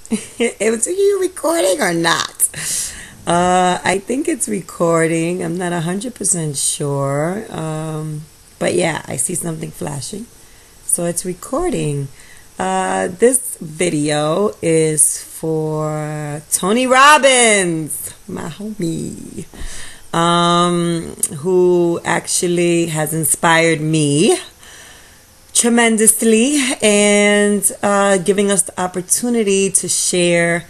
Are you recording or not? I think it's recording. I'm not 100% sure. But yeah, I see something flashing. So it's recording. This video is for Tony Robbins, my homie, who actually has inspired me tremendously and giving us the opportunity to share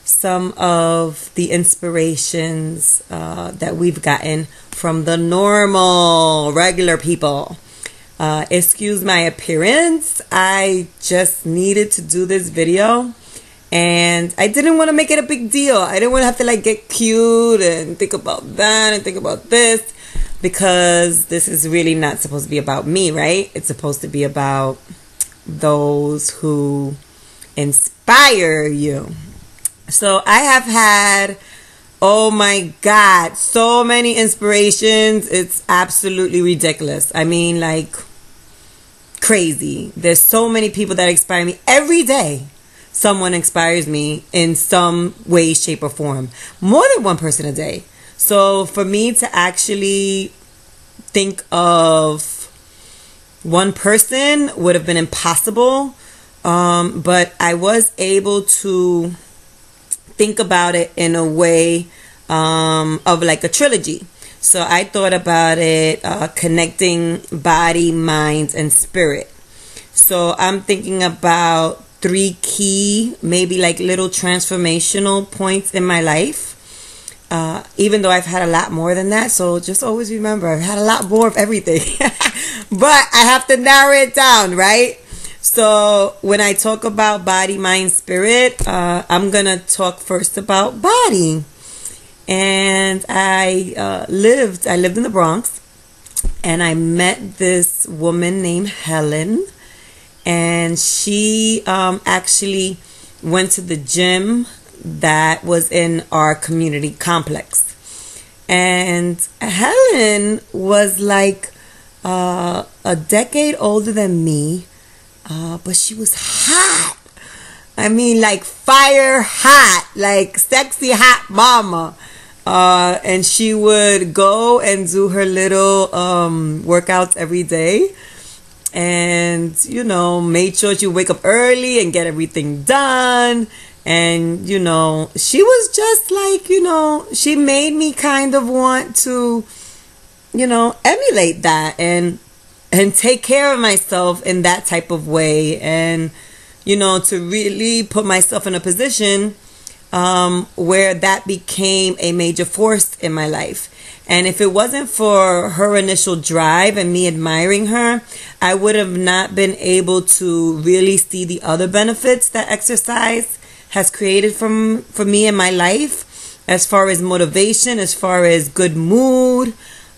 some of the inspirations that we've gotten from the normal, regular people. Excuse my appearance. I just needed to do this video and I didn't want to make it a big deal. I didn't want to have to like get cute and think about that and think about this, because this is really not supposed to be about me, right? It's supposed to be about those who inspire you. So I have had, oh my God, so many inspirations. It's absolutely ridiculous. I mean, like crazy. There's so many people that inspire me. Every day someone inspires me in some way, shape, or form. More than one person a day. So for me to actually think of one person would have been impossible. But I was able to think about it in a way of like a trilogy. So I thought about it connecting body, mind, and spirit. So I'm thinking about 3 key, maybe like little transformational points in my life. Even though I've had a lot more than that. So just always remember, I've had a lot more of everything. But I have to narrow it down, right? So when I talk about body, mind, spirit, I'm going to talk first about body. And I lived in the Bronx, and I met this woman named Helen, and she actually went to the gym that was in our community complex. And Helen was like a decade older than me, but she was hot. I mean, like fire hot, like sexy hot mama. And she would go and do her little workouts every day. And, you know, made sure she would wake up early and get everything done. And, you know, she was just like, you know, she made me kind of want to, you know, emulate that and take care of myself in that type of way. And, you know, to really put myself in a position where that became a major force in my life. And if it wasn't for her initial drive and me admiring her, I would have not been able to really see the other benefits that exercise has created for me in my life, as far as motivation, as far as good mood,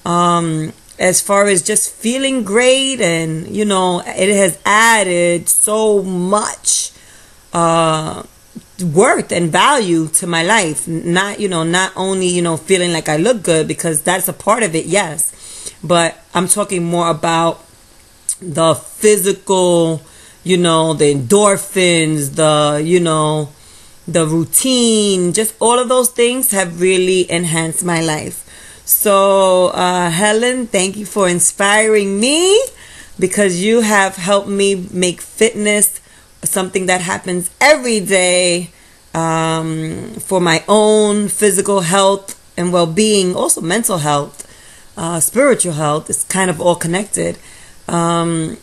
as far as just feeling great. And, you know, it has added so much worth and value to my life. Not, you know, not only, you know, feeling like I look good, because that's a part of it, yes, but I'm talking more about the physical, you know, the endorphins, the, you know, the routine, just all of those things have really enhanced my life. So Helen, thank you for inspiring me, because you have helped me make fitness something that happens every day, for my own physical health and well-being, also mental health, spiritual health. It's kind of all connected. So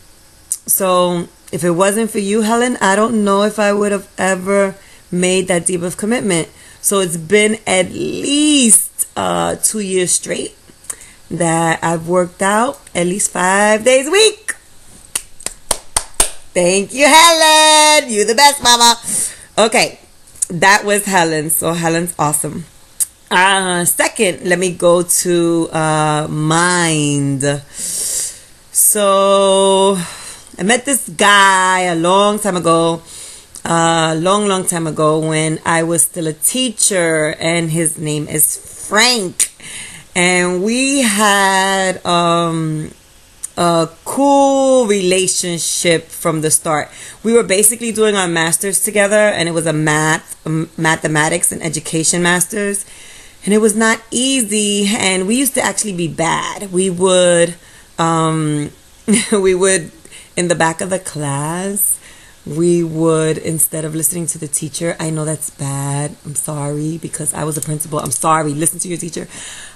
if it wasn't for you, Helen, I don't know if I would have ever made that deep of commitment. So it's been at least 2 years straight that I've worked out at least 5 days a week. Thank you, Helen. You're the best, mama. Okay, that was Helen. So Helen's awesome. Second, let me go to mind. So I met this guy a long time ago. Long time ago, when I was still a teacher, and his name is Frank. And we had a cool relationship from the start. We were basically doing our masters together, and it was a mathematics and education masters, and it was not easy. And we used to actually be bad. We would we would, in the back of the class, we would, instead of listening to the teacher, I know that's bad, I'm sorry, because I was a principal, I'm sorry, listen to your teacher,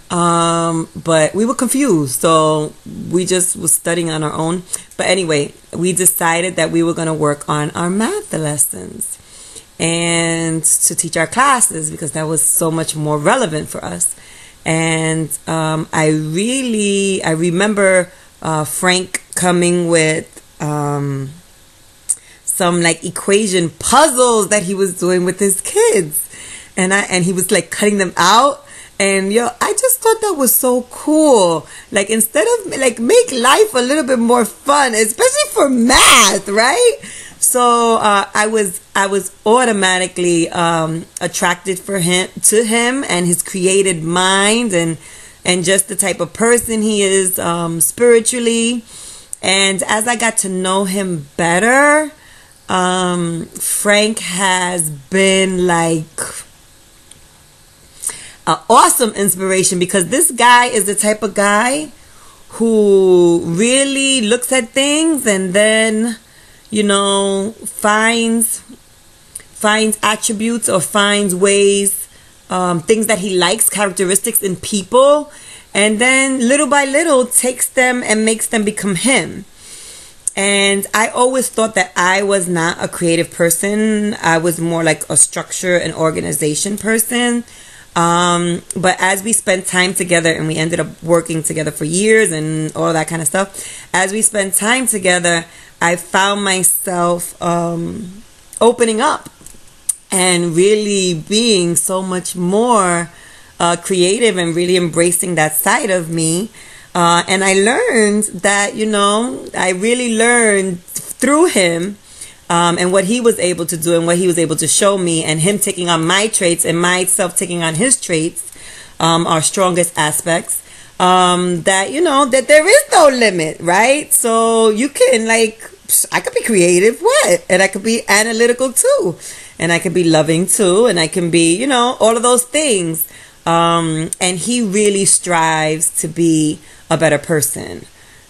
but we were confused, so we just was studying on our own. But anyway, we decided that we were going to work on our math lessons and to teach our classes, because that was so much more relevant for us. And I remember Frank coming with some like equation puzzles that he was doing with his kids, and he was like cutting them out, and I just thought that was so cool. Like, instead of like, make life a little bit more fun, especially for math, right? So I was automatically attracted to him and his creative mind, and just the type of person he is spiritually. And as I got to know him better, Frank has been like an awesome inspiration, because this guy is the type of guy who really looks at things and then, finds attributes or finds ways, things that he likes, characteristics in people, and then little by little takes them and makes them become him. And I always thought that I was not a creative person. I was more like a structure and organization person. But as we spent time together, and we ended up working together for years and all that kind of stuff, as we spent time together, I found myself opening up and really being so much more creative, and really embracing that side of me. And I learned that, I really learned through him, and what he was able to do and what he was able to show me, and him taking on my traits and myself taking on his traits, our strongest aspects, that, that there is no limit, right? So you can, like, I could be creative, what? And I could be analytical too. And I could be loving too. And I can be, all of those things. And he really strives to be a better person.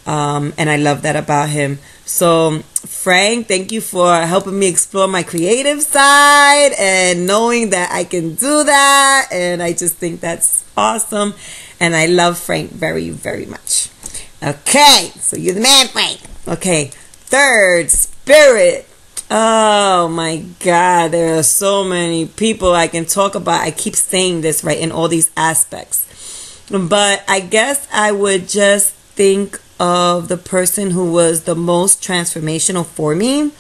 And I love that about him. So, Frank, thank you for helping me explore my creative side and knowing that I can do that. And I just think that's awesome. And I love Frank very, very much. Okay, so you're the man, Frank. Okay, third, spirit. Oh my God, there are so many people I can talk about. I keep saying this, right, in all these aspects. But I guess I would just think of the person who was the most transformational for me.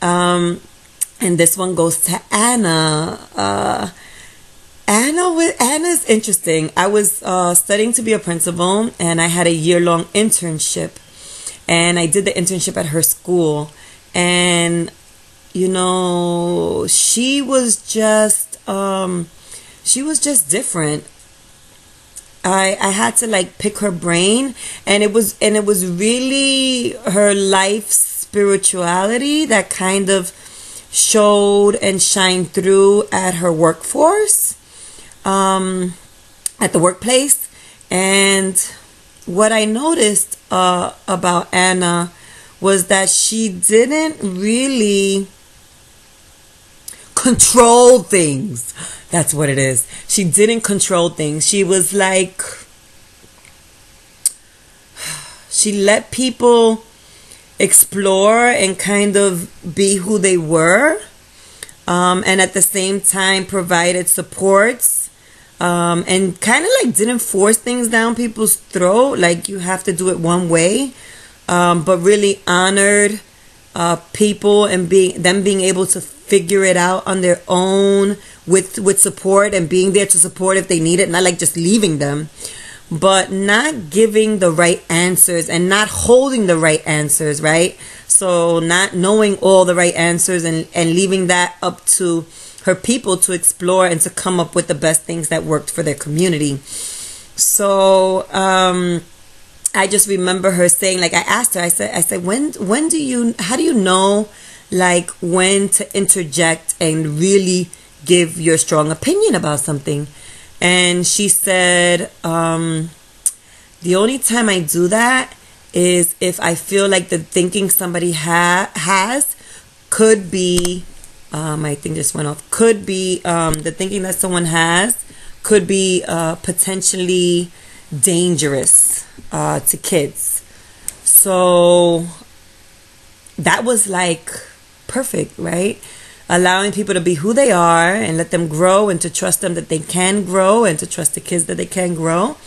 And this one goes to Anna. Anna's interesting. I was studying to be a principal, and I had a year-long internship. And I did the internship at her school. And, she was just different. I had to like pick her brain, and it was really her life spirituality that kind of showed and shined through at her workforce, at the workplace. And what I noticed about Anna was that she didn't really control things. That's what it is. She didn't control things. She was like, she let people explore and kind of be who they were, and at the same time provided supports, and kind of like didn't force things down people's throat, like you have to do it one way, but really honored people and being able to figure it out on their own with support, and being there to support if they need it, not like just leaving them, but not giving the right answers and not holding the right answers, right? So not knowing all the right answers and leaving that up to her people to explore and to come up with the best things that worked for their community. So I just remember her saying, like, I asked her, I said, how do you know, like, when to interject and really give your strong opinion about something? And she said, the only time I do that is if I feel like the thinking somebody has could be, my thing just went off, could be, the thinking that someone has could be potentially dangerous to kids. So that was like perfect, right? Allowing people to be who they are and let them grow, and to trust them that they can grow, and to trust the kids that they can grow,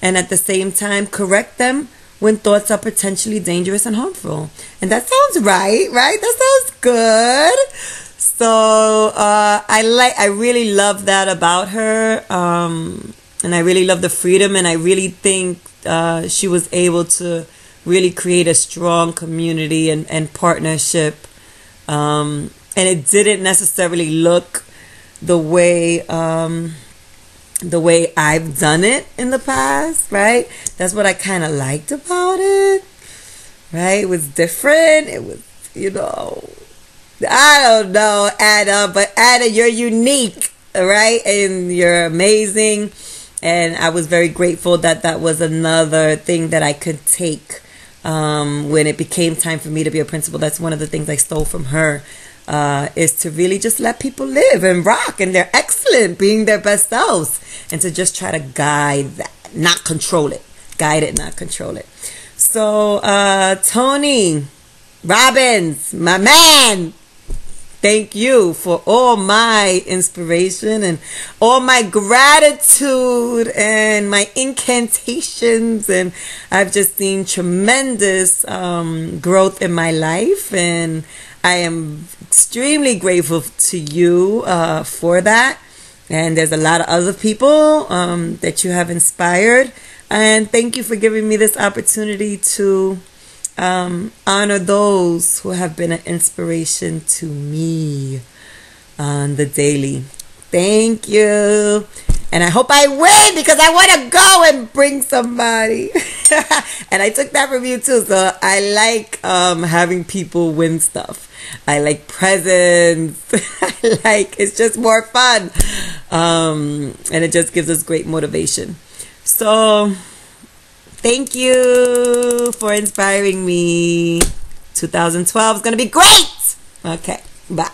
and at the same time correct them when thoughts are potentially dangerous and harmful. And that sounds right? That sounds good. So I really love that about her, and I really love the freedom, and I really think she was able to really create a strong community and partnership, and it didn't necessarily look the way I've done it in the past, right? That's what I kind of liked about it, right? It was different. It was, I don't know, Anna, but Anna, you're unique, right? And you're amazing. And I was very grateful that that was another thing that I could take when it became time for me to be a principal. That's one of the things I stole from her, is to really just let people live and rock, and they're excellent, being their best selves, and to just try to guide that, not control it. Guide it, not control it. So, Tony Robbins, my man, thank you for all my inspiration and all my gratitude and my incantations. And I've just seen tremendous growth in my life, and I am extremely grateful to you for that. And there's a lot of other people that you have inspired. And thank you for giving me this opportunity to honor those who have been an inspiration to me on the daily. Thank you. And I hope I win, because I want to go and bring somebody. And I took that from you too. So I like having people win stuff. I like presents. It's just more fun. And it just gives us great motivation. So thank you for inspiring me. 2012 is going to be great. Okay, bye.